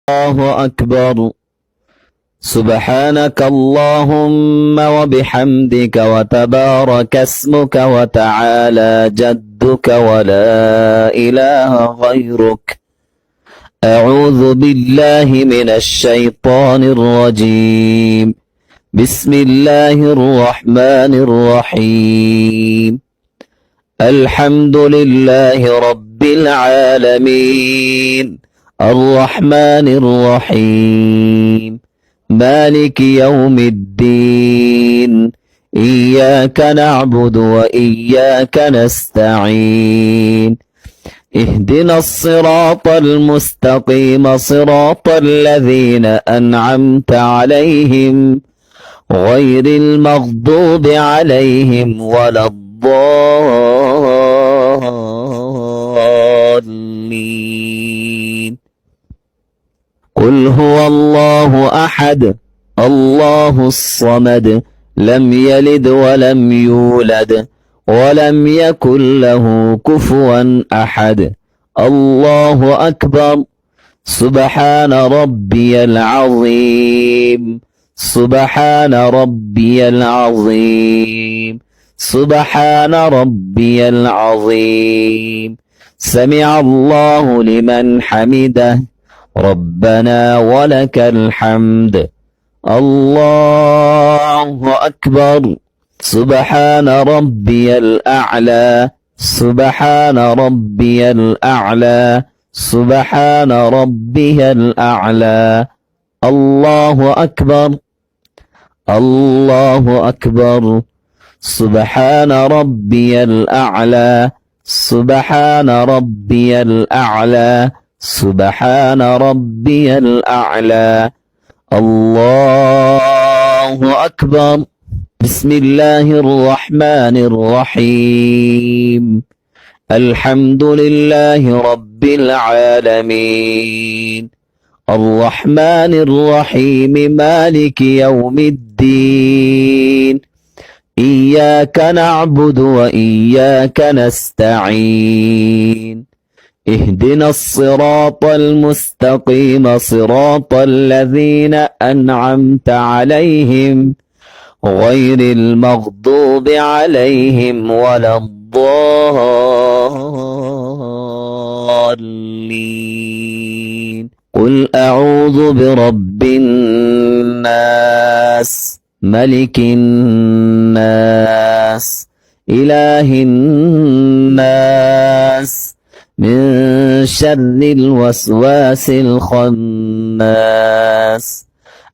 الله أكبر. سبحانك اللهم وبحمدك وتبارك اسمك وتعالى جدك ولا إله غيرك. أعوذ بالله من الشيطان الرجيم. بسم الله الرحمن الرحيم. الحمد لله رب العالمين الرحمن الرحيم مالك يوم الدين. إياك نعبد وإياك نستعين. اهدنا الصراط المستقيم صراط الذين أنعمت عليهم غير المغضوب عليهم ولا الضالين. قل هو الله أحد الله الصمد لم يلد ولم يولد ولم يكن له كفوا أحد. الله أكبر. سبحان ربي العظيم. سبحان ربي العظيم. سبحان ربي العظيم. سمع الله لمن حمده ربنا ولك الحمد. الله أكبر. سبحان ربي الأعلى. سبحان ربي الأعلى. سبحان ربي الأعلى. الله أكبر. الله أكبر. سبحان ربي الأعلى. سبحان ربي الأعلى. سبحان ربي الأعلى. الله أكبر. بسم الله الرحمن الرحيم. الحمد لله رب العالمين الرحمن الرحيم مالك يوم الدين. إياك نعبد وإياك نستعين. اهدنا الصراط المستقيم صراط الذين أنعمت عليهم غير المغضوب عليهم ولا الضالين. قل أعوذ برب الناس ملك الناس إله الناس من شر الوسواس الخناس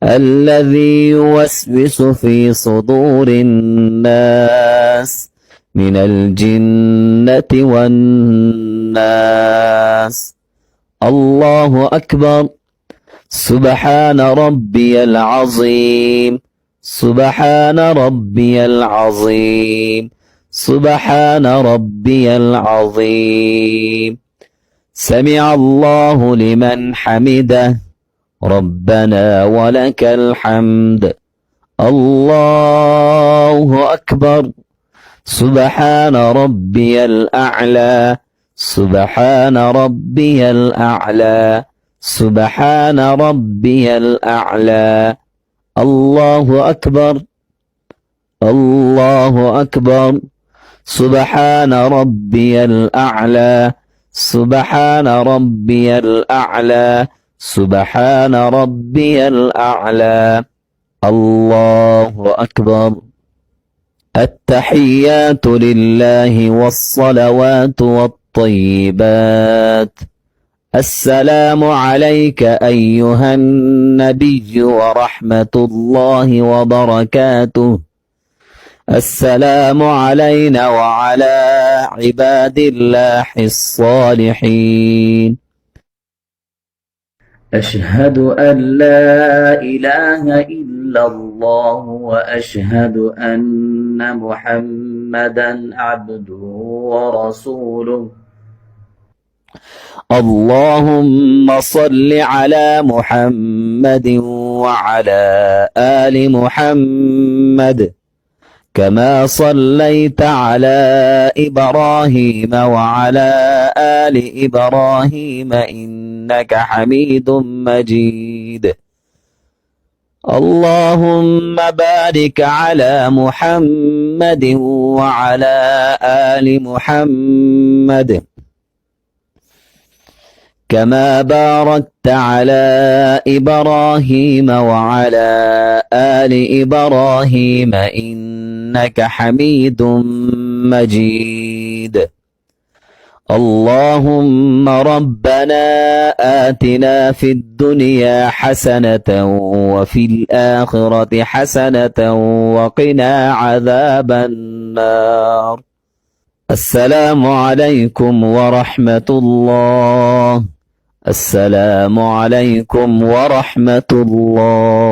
الذي يوسوس في صدور الناس من الجنة والناس. الله أكبر. سبحان ربي العظيم. سبحان ربي العظيم. سبحان ربي العظيم. سمع الله لمن حمده ربنا ولك الحمد. الله أكبر. سبحان ربي الأعلى. سبحان ربي الأعلى. سبحان ربي الأعلى. الله أكبر. الله أكبر. سبحان ربي الأعلى. سبحان ربي الأعلى. سبحان ربي الأعلى. الله أكبر. التحيات لله والصلوات والطيبات. السلام عليك أيها النبي ورحمة الله وبركاته. السلام علينا وعلى عباد الله الصالحين. أشهد أن لا إله إلا الله وأشهد أن محمدا عبده ورسوله. اللهم صل على محمد وعلى آل محمد كما صليت على إبراهيم وعلى آل إبراهيم إنك إنك حميد مجيد. اللهم بارك على محمد وعلى آل محمد كما باركت على إبراهيم وعلى آل إبراهيم إنك حميد مجيد. اللهم ربنا آتنا في الدنيا حسنة وفي الآخرة حسنة وقنا عذاب النار. السلام عليكم ورحمة الله. السلام عليكم ورحمة الله.